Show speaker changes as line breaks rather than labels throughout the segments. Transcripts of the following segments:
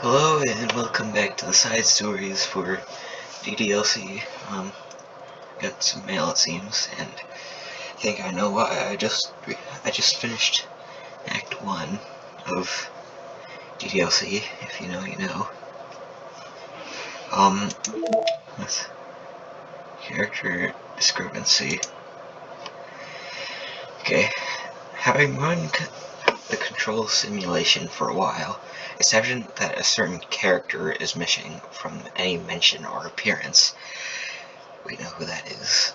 Hello and welcome back to the side stories for DDLC. Got some mail it seems, and I think I know why. I just finished Act 1 of DDLC. If you know, you know. With character discrepancy. Okay, having run the control simulation for a while, it's evident that a certain character is missing from any mention or appearance. We know who that is.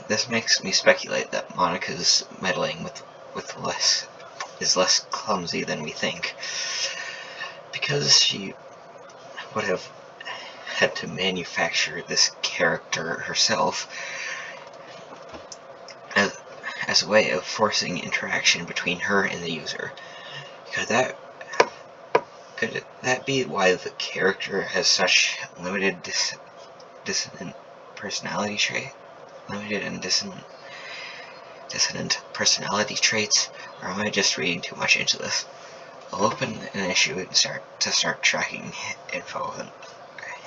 This makes me speculate that Monica's meddling with is less clumsy than we think, because she would have had to manufacture this character herself as a way of forcing interaction between her and the user. Could that be why the character has such limited dissonant personality traits, or am I just reading too much into this? I'll open an issue and start tracking info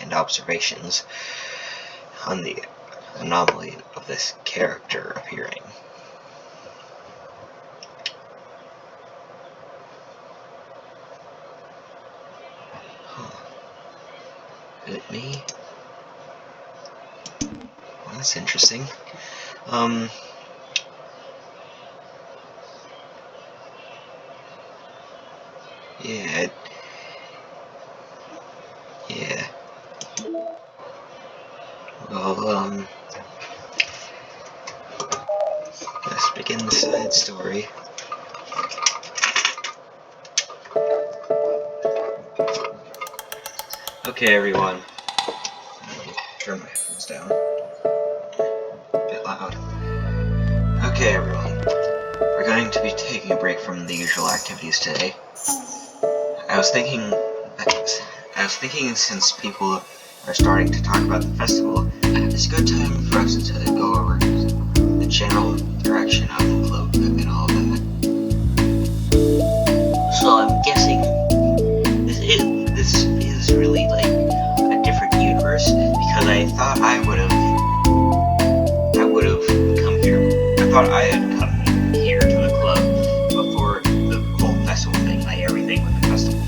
and observations on the anomaly of this character appearing. Is it me? Well, that's interesting. Yeah. Well, let's begin the side story. Okay, everyone. Turn my headphones down. A bit loud. Okay, everyone. We're going to be taking a break from the usual activities today. I was thinking since people are starting to talk about the festival, it's a good time for us to go over the general direction of the club and all that. So I'm guessing this is really like a different universe, because I thought I would have come here. I thought I had come here to the club before the whole festival thing, like everything with the festival.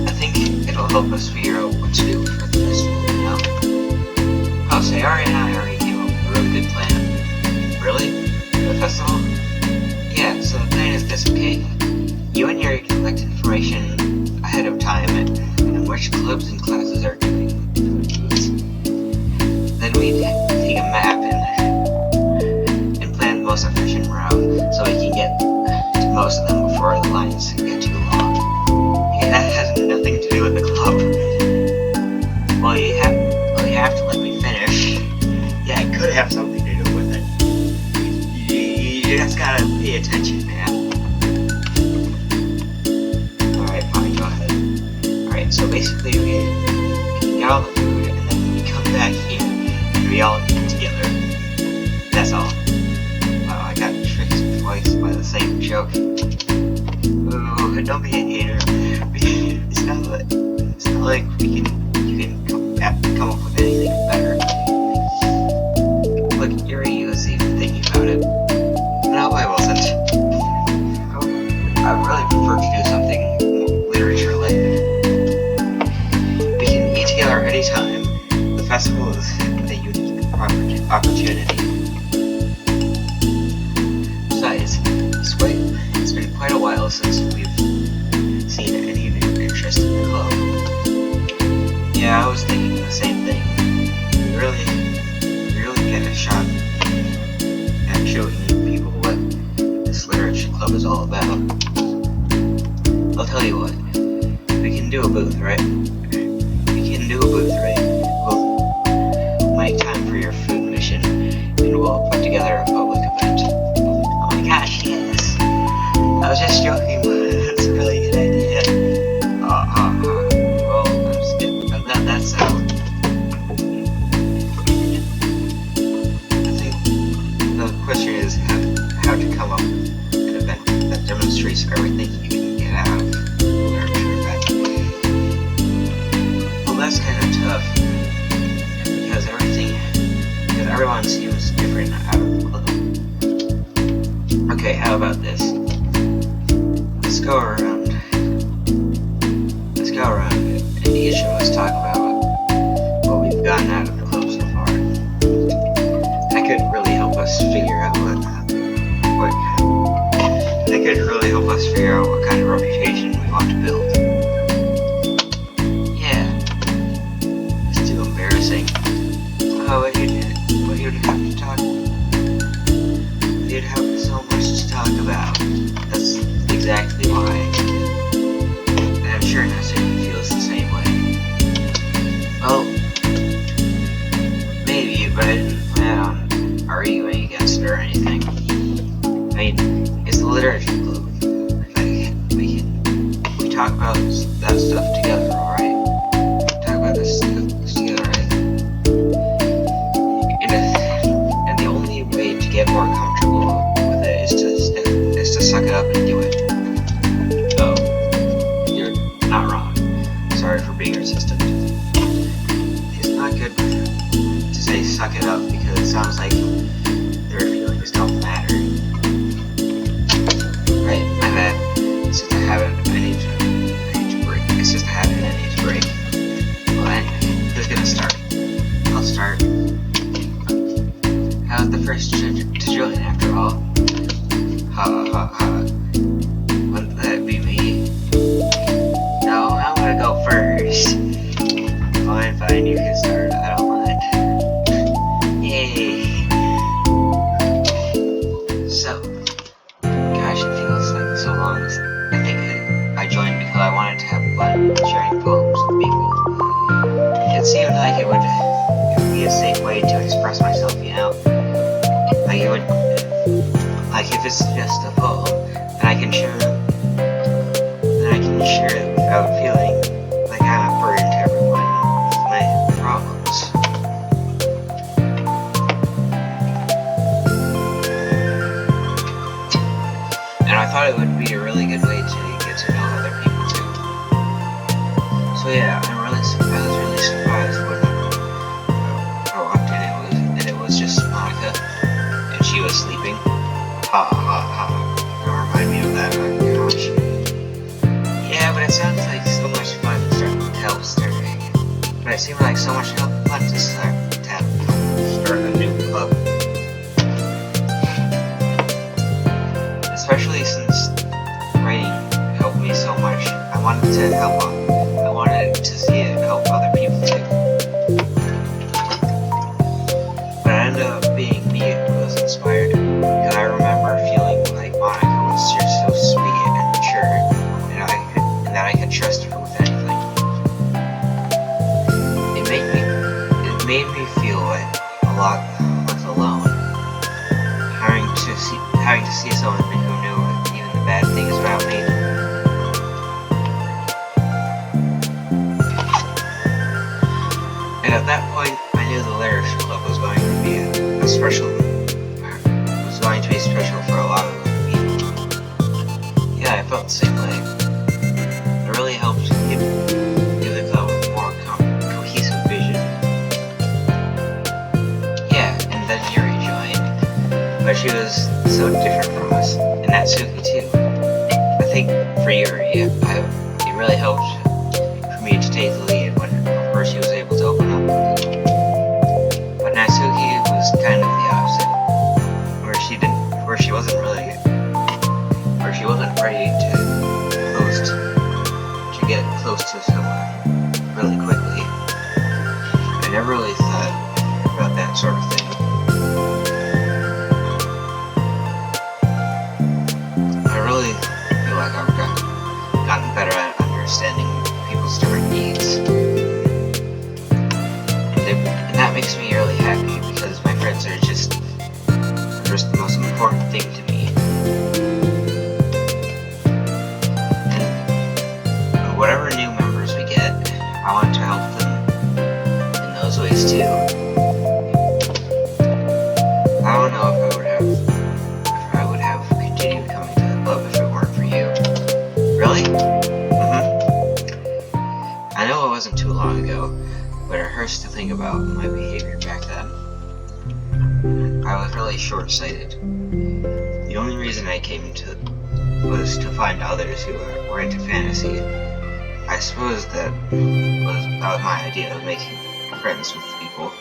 I think it'll help us figure out what to do for the festival, you know? Oh, Sayari and I already came up with a really good plan. Really? For the festival? Yeah, so the plan is this, okay? You and Yuri collect information ahead of time and which clubs and classes are doing food booths. Then we take a map and plan the most efficient route so we can get to most of them before the lines get too long. Yeah, that has nothing to do with the club. Well, you have to let me finish. Yeah, it could have something to do with it. You just gotta pay attention, man. Alright, fine, go ahead. Alright, so basically we get all the food and then we come back here and we all eat together. That's all. Wow, I got tricked twice by the same joke. Ooh, don't be a hater. It's not like you can come up with anything better. Look, Yuri was even thinking about it. No, I wasn't. I really prefer to do something literature-related. We can meet together anytime. The festival is a unique opportunity. Besides, it's been quite a while since we've seen any new interest in the club. Yeah, I was thinking the same thing. We really get a shot at showing people what this literature club is all about. I'll tell you what, we can do a booth, right? We'll make time for your food mission, and we'll put together a public event. Oh my gosh, yes! I was just joking, but it's a really good idea. Well, I'm just kidding. That's out. I think the question is how to come up different out of the club. Okay, how about this? Let's go around and each of us talk about what we've gotten out of the club so far. That could really help us figure out what kind of reputation we want to build. Yeah, it's too embarrassing. Oh, you'd have to talk. You'd have so much to talk about. That's exactly why. And I'm sure Natsuki feels the same way. Well, maybe, but I didn't plan on arguing against it or anything. I mean, it's the literature club. We talk about that stuff together, alright? Talk about this together, right? And the only way to get more comfortable with it is to suck it up and do it. Oh, you're not wrong. Sorry for being resistant. It's not good to say suck it up because it sounds like their feelings don't matter. Right, my bad. It's just a habit I need to break. It's just a habit I need to break. Well, anyway, who's gonna start? I'll start. How's the first to join after all? Ha ha ha. Wouldn't that be me? No, I'm gonna go first. Fine, you can start. I don't mind. Yay. So, gosh, it feels like so long. I think I joined because I wanted to have fun sharing poems with people. It seemed like it would be a safe way to express myself, you know? Like if it's just a poem, then I can share it without feeling like I'm a burden to everyone with my problems. And I thought it would be a really good way to get to know other people too. So yeah, I was really surprised when I walked in and it was just Monica, and she was sleeping. Ha ha ha. Don't remind me of that, oh gosh. Yeah, but it sounds like so much fun to help start. But it seemed like so much fun to start a new club. Especially since writing helped me so much. I wanted to see it help other people too. But it ended up being me who was inspired. Because I remember feeling like Monica was just so sweet and mature, and that I could trust her with anything. It made me feel like a lot less alone. Having to see someone who knew even the bad things about me. And at that point, I knew the literature club was going to be special for a lot of people. Yeah, I felt the same way. It really helped give the club a more cohesive vision. Yeah, and then Yuri joined, but she was so different from us, and Natsuki too. I think for Yuri, it really helped for me to take the lead when first she was able to open up. But Natsuki was kind of the opposite, where she wasn't ready to get close to someone really quickly. I never really thought about that sort of thing. I really feel like I've gotten better at understanding people's different needs. And that makes me really happy because my friends are just the most important thing to me. And whatever new members we get, I want to help them in those ways too. I don't know if I would have continued coming to the club if it weren't for you. Really? I know it wasn't too long ago, but it hurts to think about my behavior back then. I really short-sighted. The only reason I came to was to find others who were into fantasy. I suppose that was my idea of making friends with people.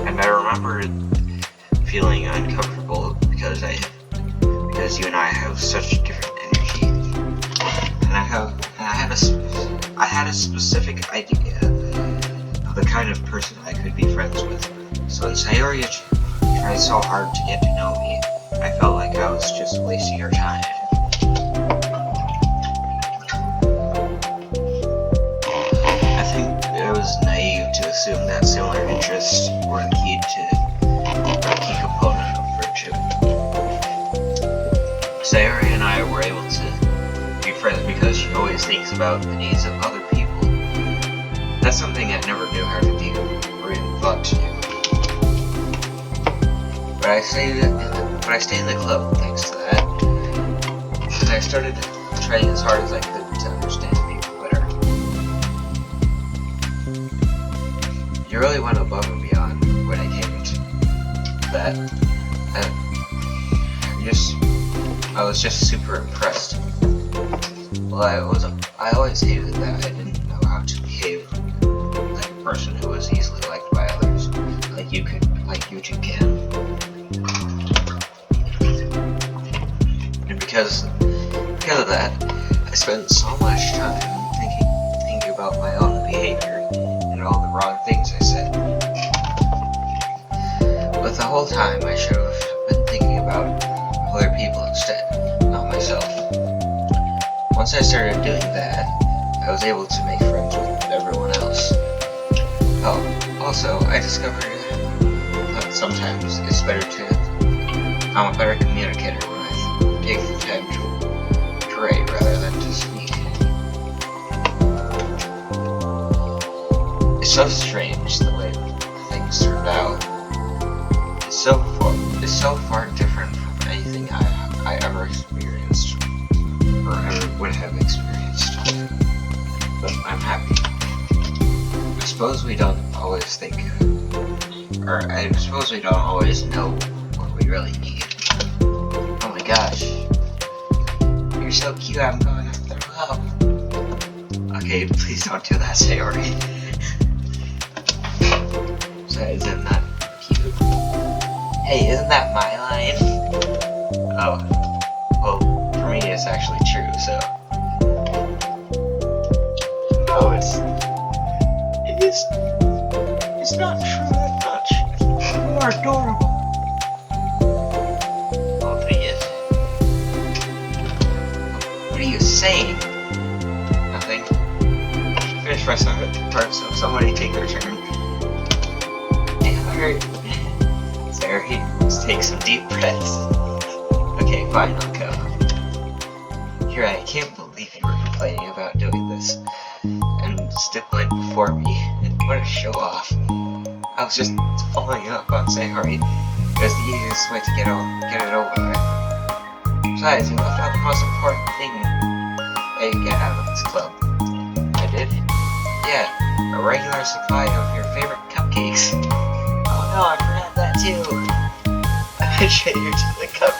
And I remember feeling uncomfortable because you and I have such different energy, and I had a specific idea of the kind of person I could be friends with. So when Sayori tried so hard to get to know me, I felt like I was just wasting her time. I think it was naive to assume that similar interests were the key component of friendship. Sayori and I were able to be friends because she always thinks about the needs of other people. That's something I never knew how to do, or even thought to do. But I stayed in the club thanks to that, and I started trying as hard as I could to understand people better. You really went above and beyond when I came to that. I was just super impressed. Well, I always hated that I didn't know how to behave like a person who was easily liked by others, like you two can. And because of that, I spent so much time thinking about my own behavior and all the wrong things I said. But the whole time I should have been thinking about other people instead, not myself. Once I started doing that, I was able to make friends with everyone else. Oh, also, I discovered that sometimes it's better I'm a better communicator when I take the time to write rather than to speak. It's so strange the way things turned out. It's so far different from anything I ever experienced or ever would have experienced. But I'm happy. I suppose we don't always know what we really need. Oh my gosh. You're so cute, I'm going to throw up. Okay, please don't do that, Sayori. Isn't that cute? Hey, isn't that my line? Oh. Well, for me it's actually true, so. No, it's not true that much. You are adorable. Oh, please. What are you saying? Nothing. Finish my part, so somebody take their turn. Alright. Sorry, let's take some deep breaths. Okay, fine, I'll go. Here, I can't believe you were complaining about doing this and still went before me. What a show off. I was just following up on Sayori. It was the easiest way to get it over with. Besides, you left out the most important thing that you get out of this club. I did? Yeah, a regular supply of your favorite cupcakes. Oh no, I forgot that too. I treat you to the cupcake.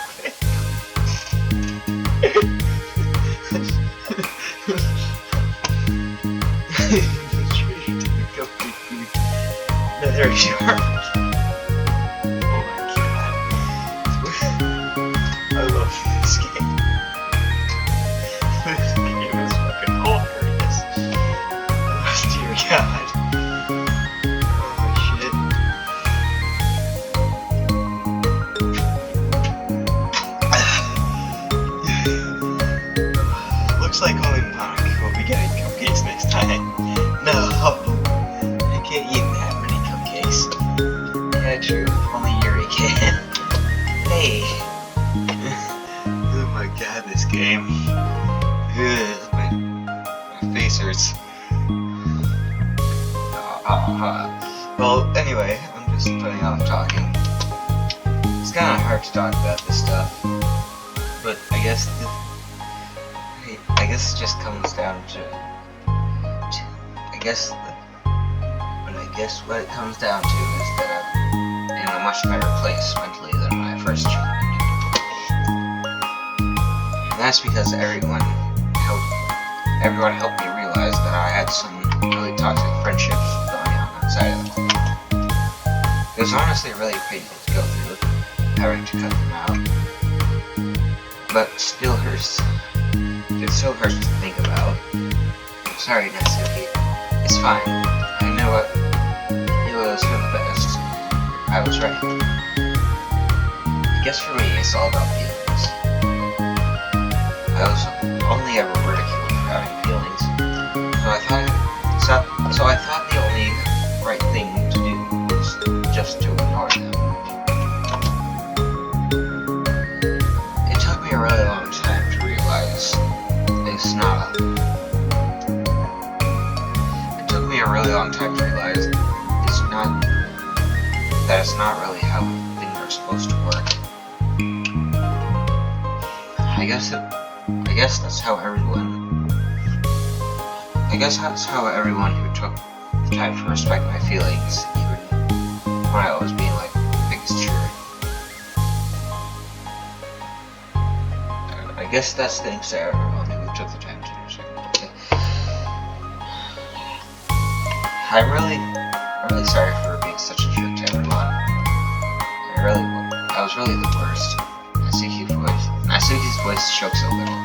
Another shark. Oh my god. I love this game. This game is fucking hilarious. Oh dear god. Oh shit. Looks like only Monica will be getting cupcakes next time. No. I can't eat that many cupcakes. Yeah, true. Only Yuri can. Hey. Oh my god, this game. Ugh, my face hurts. Well, anyway, I'm just putting off talking. It's kind of hard to talk about this stuff, but I guess it just comes down to when I guess what it comes down to is that I'm in a much better place mentally than when I first joined. And that's because everyone helped me realize that I had some really toxic friendships going on outside of the club. It was honestly really painful to go through, having to cut them out. But still hurts. It still hurts to think about. I'm sorry, Natsuki. It's fine. I know it was for the best. I was right. I guess for me, it's all about feelings. I was only ever ridiculed for having feelings, so I thought the only right thing to do was just to ignore them. It took me a really long time to realize it's not. It took me a really long time to realize it's not really how things are supposed to work. I guess that's how everyone who took the time to respect my feelings, even when I was being like the biggest jerk. I guess that's thanks to everyone who took the time to respect me. I'm really sorry for being such a jerk to everyone. I was really the worst. Natsuki's voice chokes a little.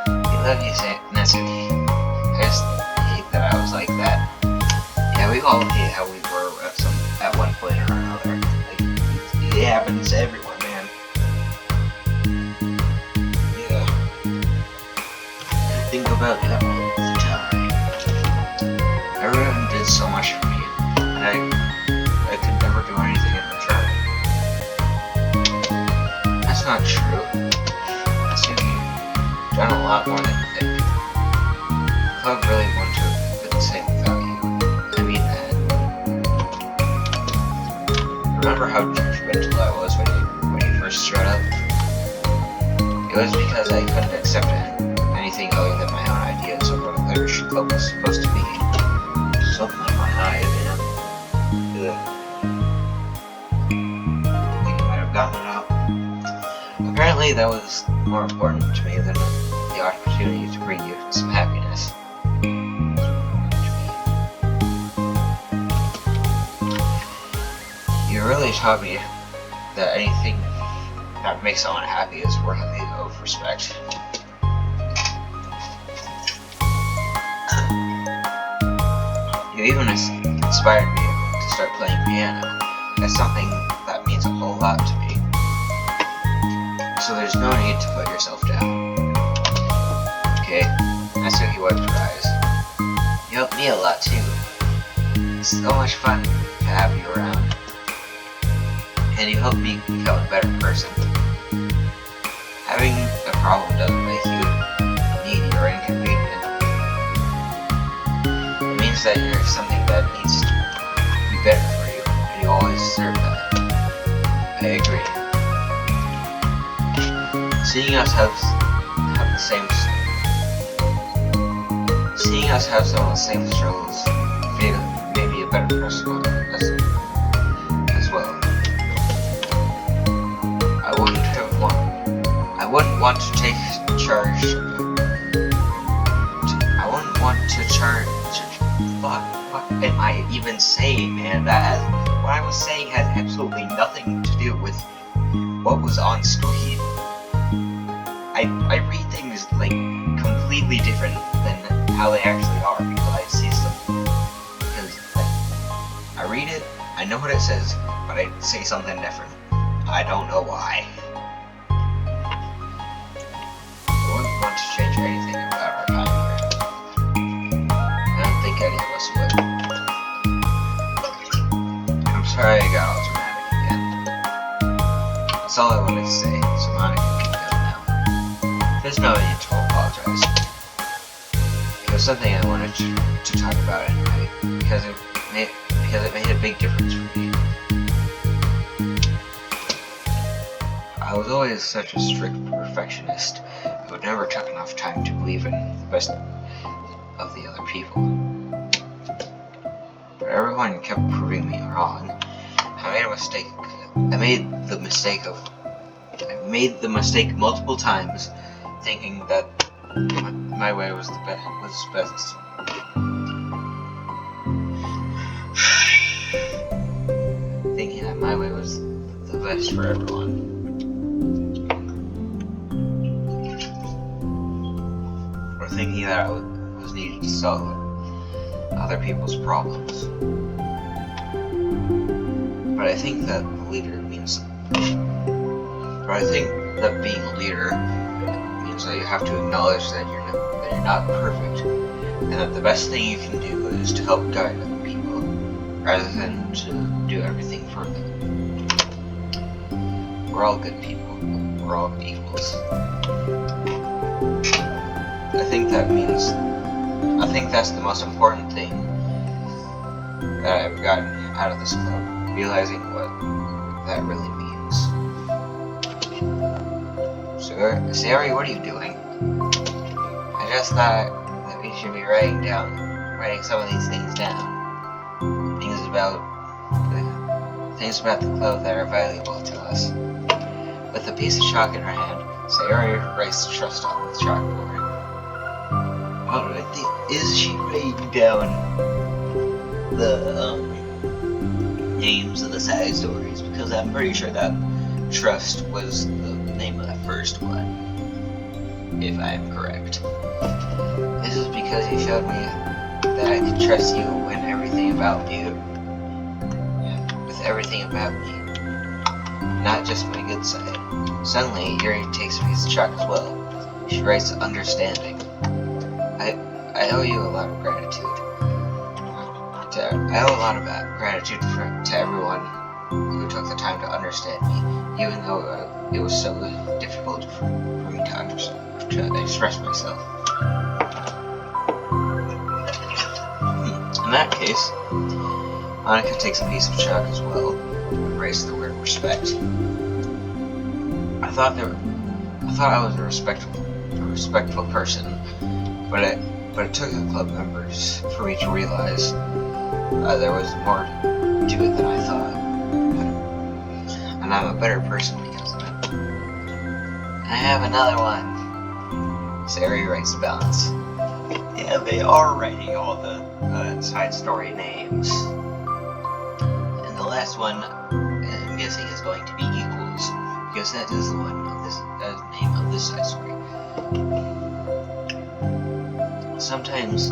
I love you, Natsuki. I just hate that I was like that. Yeah, we all hate how we were at one point or another. Like, it happens to everyone, man. Yeah. I think about that all the time. Everyone did so much for me, and I could never do anything in return. That's not true. Done a lot more than you think. The club really wouldn't have been the same without you. I mean that. Remember how judgmental I was when you first showed up? It was because I couldn't accept anything other than my own ideas of what a literature club was supposed to be. Something in my eye, man. I think I might have gotten it out. Apparently that was more important to me than the opportunity to bring you some happiness. You really taught me that anything that makes someone happy is worthy of respect. You even inspired me to start playing piano. That's something that means a whole lot to me. So there's no need to put yourself down. Okay, Natsuki wiped her eyes. You helped me a lot too. It's so much fun to have you around. And you helped me become a better person. Having a problem doesn't make you needy or inconvenient. It means that you're something that needs to be better for you, and you always deserve that. I agree. Seeing us have some of the same struggles made me a better person as well. I wouldn't want to take charge. I wouldn't want to charge. What am I even saying, man? What I was saying has absolutely nothing to do with what was on screen. I read things like completely different than how they actually are because I see something. Because I read it, I know what it says, but I say something different. I don't know why. I wouldn't want to change anything about our time here. I don't think any of us would. I'm sorry I got all dramatic again. That's all I wanted to say, so Monica can go now. There's no need to apologize. It was something I wanted to talk about anyway, because it made a big difference for me. I was always such a strict perfectionist who never took enough time to believe in the best of the other people. But everyone kept proving me wrong. I made a mistake. I made the mistake multiple times, thinking that my way was best. Thinking that my way was the best for everyone. Or thinking that I was needed to solve other people's problems. But I think that being a leader means that you have to acknowledge that you're not perfect, and that the best thing you can do is to help guide other people, rather than to do everything for them. We're all good people. We're all equals. I think that's the most important thing that I've gotten out of this club, realizing what that really means. So, Sari, what are you doing? I just thought that we should be writing some of these things down. Things about the club that are valuable to us. With a piece of chalk in her hand, Sayori writes trust on the chalkboard. Is she writing down the names of the side stories? Because I'm pretty sure that trust was the name of the first one, if I'm correct. This is because you showed me that I could trust you with everything about me, not just my good side. Suddenly, Yuri takes a piece of chalk as well. She writes understanding. I owe you a lot of gratitude. I owe a lot of gratitude to everyone who took the time to understand me, even though it was so difficult for me to express myself. In that case, Monica takes a piece of chalk as well and writes the word respect. I thought I was a respectful person, but it took the club members for me to realize there was more to it than I thought. And I'm a better person because of it. I have another one. Sari writes the balance. Yeah, they are writing all the side story names. And the last one, I'm guessing, is going to be equals, because that is the one of the name of this side story. Sometimes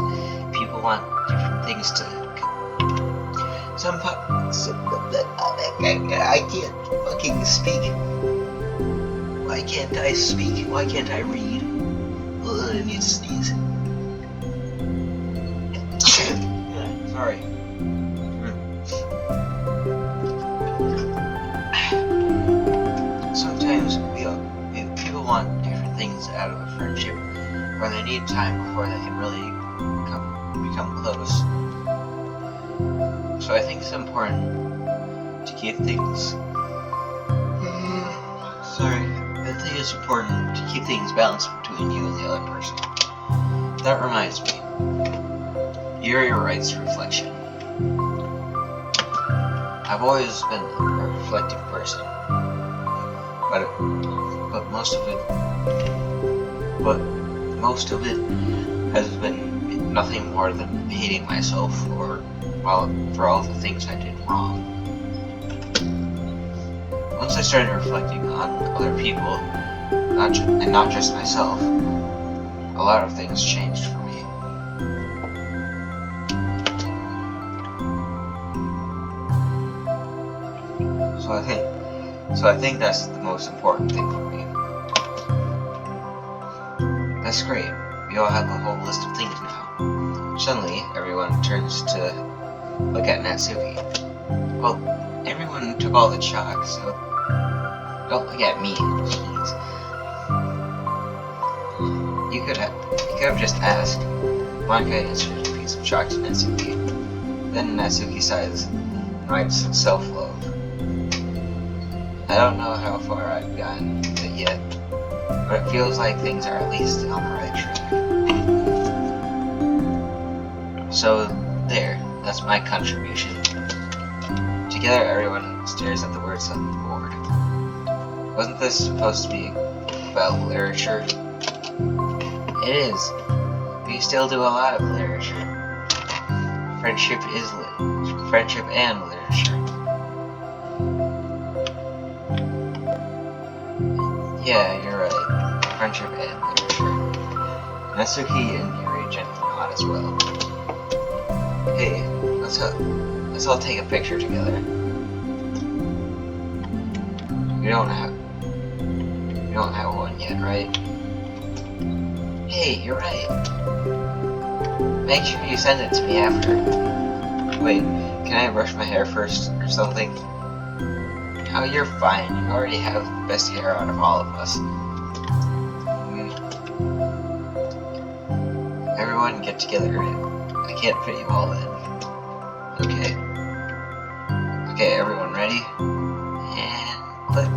people want different things to. I can't fucking speak. Why can't I speak? Why can't I read? Ugh, I need to sneeze. Sorry. Sometimes people want different things out of a friendship, or they need time before they can really become close. So I think it's important to keep things. I think it's important to keep things balanced between you and the other person. That reminds me. Yuri writes reflection. I've always been a reflective person, but most of it has been nothing more than hating myself for all the things I did wrong. Once I started reflecting on other people, and not just myself, a lot of things changed for me. So I think that's the most important thing for me. That's great. We all have a whole list of things now. Suddenly, everyone turns to look at Natsuki. Well, everyone took all the chalk, so don't look at me, please. You could have just asked. Monica answered a piece of chalk to Natsuki. Then Natsuki sighs and writes self-love. I don't know how far I've gotten with it yet, but it feels like things are at least on the right track. So, there. That's my contribution. Together, everyone stares at the words on the board. Wasn't this supposed to be about literature? It is. We still do a lot of literature. Friendship and literature. Yeah, you're right. Friendship and literature. Natsuki and Yuri gently nod as well. Hey, let's all take a picture together. We don't have one yet, right? Hey, you're right. Make sure you send it to me after. Wait, can I brush my hair first or something? Oh, you're fine. You already have the best hair out of all of us. Everyone get together. I can't fit you all in. Okay. Okay, everyone ready? And click.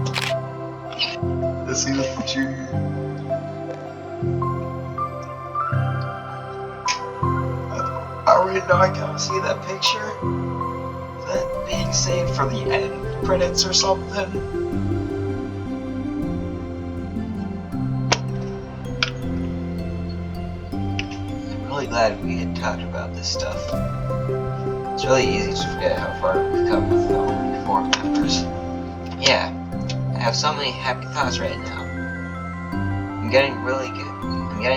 Let's see the picture. Alright, now I can't see that picture. Is that being saved for the end credits or something? I'm really glad we had talked about this stuff. It's really easy to forget how far we've come with only 4 members. Yeah, I have so many happy thoughts right now. I'm getting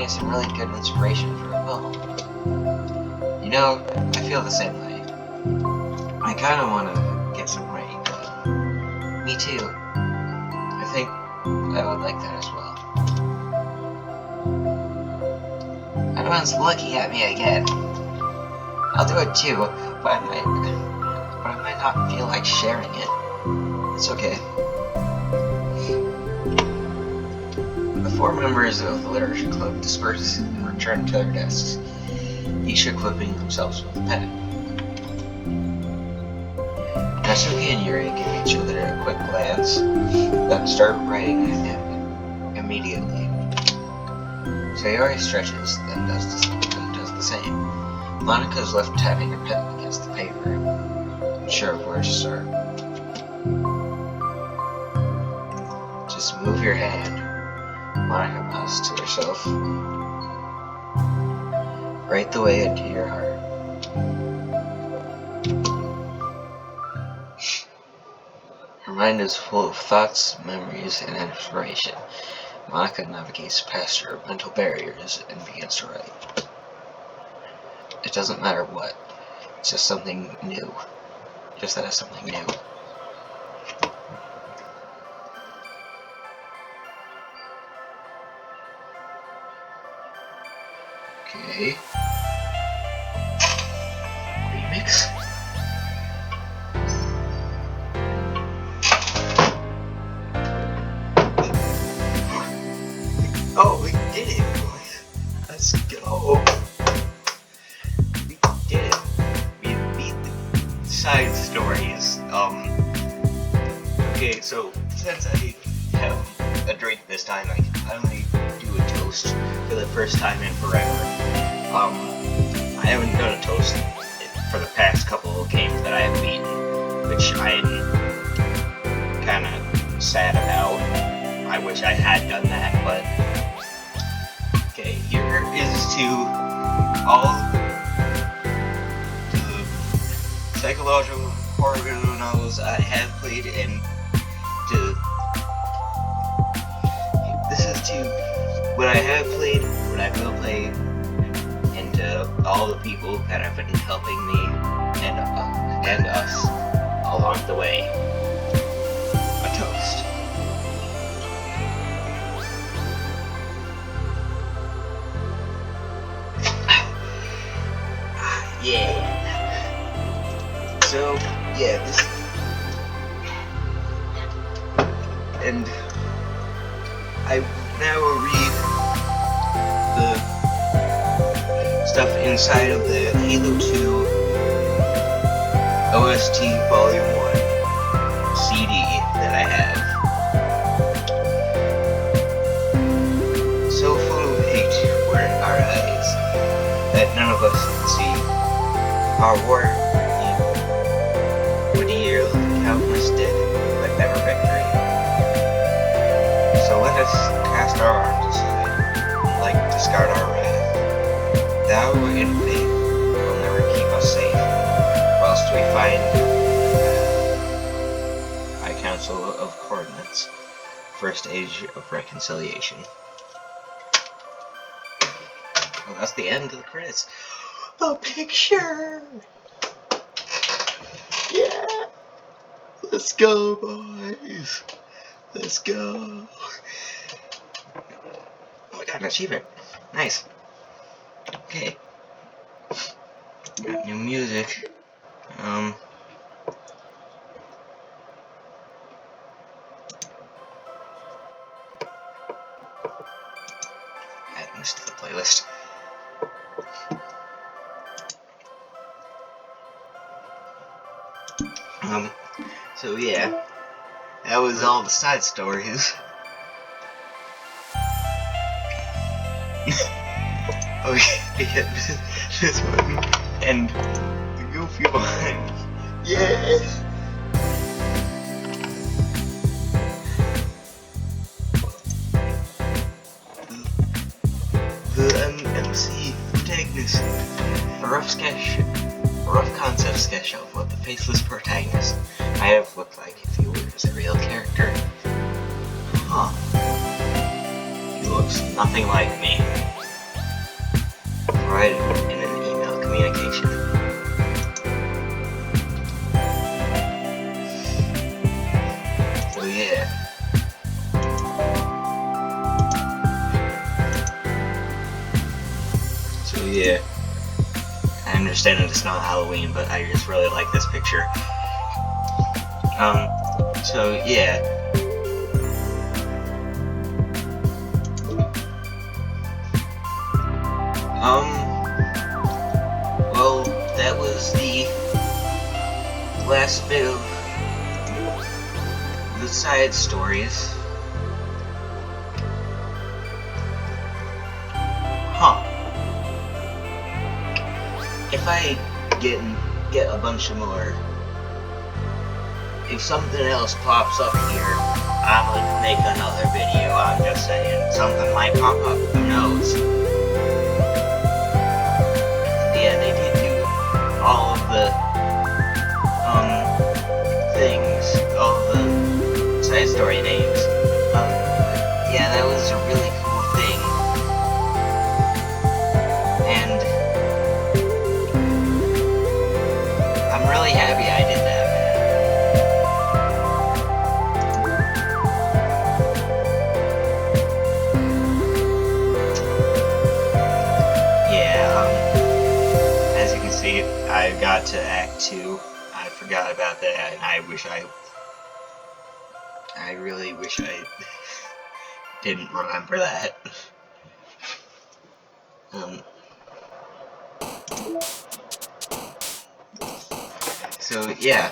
some really good inspiration for a poem. You know, I feel the same way. I kind of want to get some writing done. Me too. I think I would like that as well. Everyone's looking at me again. I'll do it too, but I might not feel like sharing it. It's okay. The 4 members of the literature club disperse and return to their desks, each equipping themselves with a pen. Natsuki and Yuri give each other a quick glance, then start writing immediately. Sayori stretches, then does the same. Monika's left tapping her pen against the paper, unsure of where to start. Just move your hand, Monika mouths to herself. Right the way into your heart. Her mind is full of thoughts, memories, and inspiration. Monika navigates past her mental barriers and begins to write. It doesn't matter what. It's just something new. Just that it's something new. Okay. Remix. Oh, we did it. Let's go. We did it. We beat the side stories. Okay, so since I have a drink this time, I can finally do a toast for the first time in forever. I haven't done a toast for the past couple of games that I have beaten, which I'm kind of sad about. I wish I had done that, but okay, here is to all the psychological horror novels I have played, and this is to what I have played, what I will play, and to all the people that have been helping me and us along the way. A toast. Yeah. So, yeah, this... And I now read the stuff inside of the Halo 2 OST Volume 1 CD that I have. So full of hate were our eyes that none of us could see. Our war us cast our arms aside, like discard our wrath. Thou in faith will never keep us safe, whilst we find by council of coordinates, first age of reconciliation. Well, that's the end of the credits. A picture! Yeah! Let's go, boys! Let's go! Oh, I got an achievement. Nice. Okay. Got new music. Add this to the playlist. So yeah, that was all the side stories. Okay, this one, and the goofy one. Yeah! The MC protagonist. A rough concept sketch of what the faceless protagonist might have looked like if he was a real character. Huh. He looks nothing like me. Provided in an email communication. So yeah. So yeah. I understand that it's not Halloween, but I just really like this picture. So yeah. Well, that was the last bit of the side stories. Huh. If I get a bunch of more, if something else pops up here, I'm gonna make another video. I'm just saying, something might pop up, who knows? Yeah, they did do all of the things, all of the side story names. Yeah, that was a really cool thing. And I'm really happy I did that, man. Yeah, as you can see, I got to Act 2. I forgot about that, and I really wish I didn't remember that. So yeah,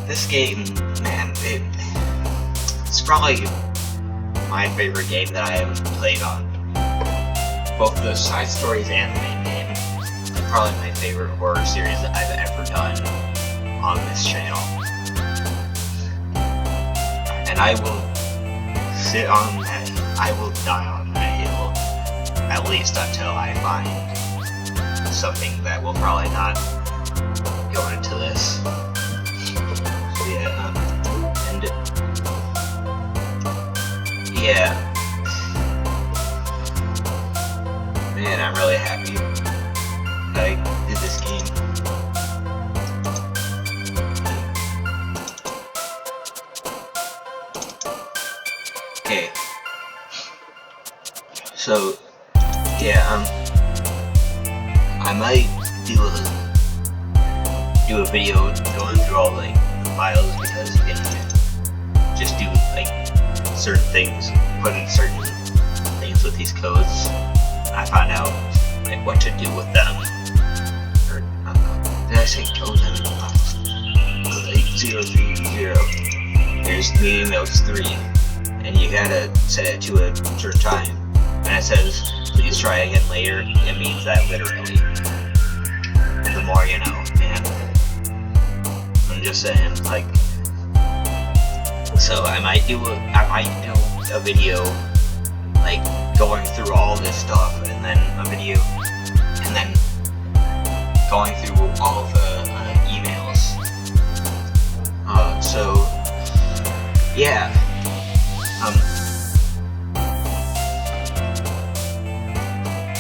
this game, man, it's probably my favorite game that I have played on both the side stories and the main game. It's probably my favorite horror series that I've ever done on this channel. And I will sit on that, I will die on that hill, at least until I find something that will probably not go into this. So yeah, and yeah, man, I'm really happy that I did this game. Okay, so yeah, I might do a video going through all like the files, because you can just do like certain things, put in certain things with these codes. I found out like what to do with them. Or did I say codes? I don't know. Like 030. There's meeting notes 3, and you gotta set it to a certain time. And it says, please try again later. It means that literally. The more you know, man. I'm just saying, like, So I might do a video like going through all this stuff, and then a video, and then going through all of the emails. So yeah.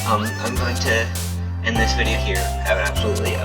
I'm going to end this video here. Have an absolutely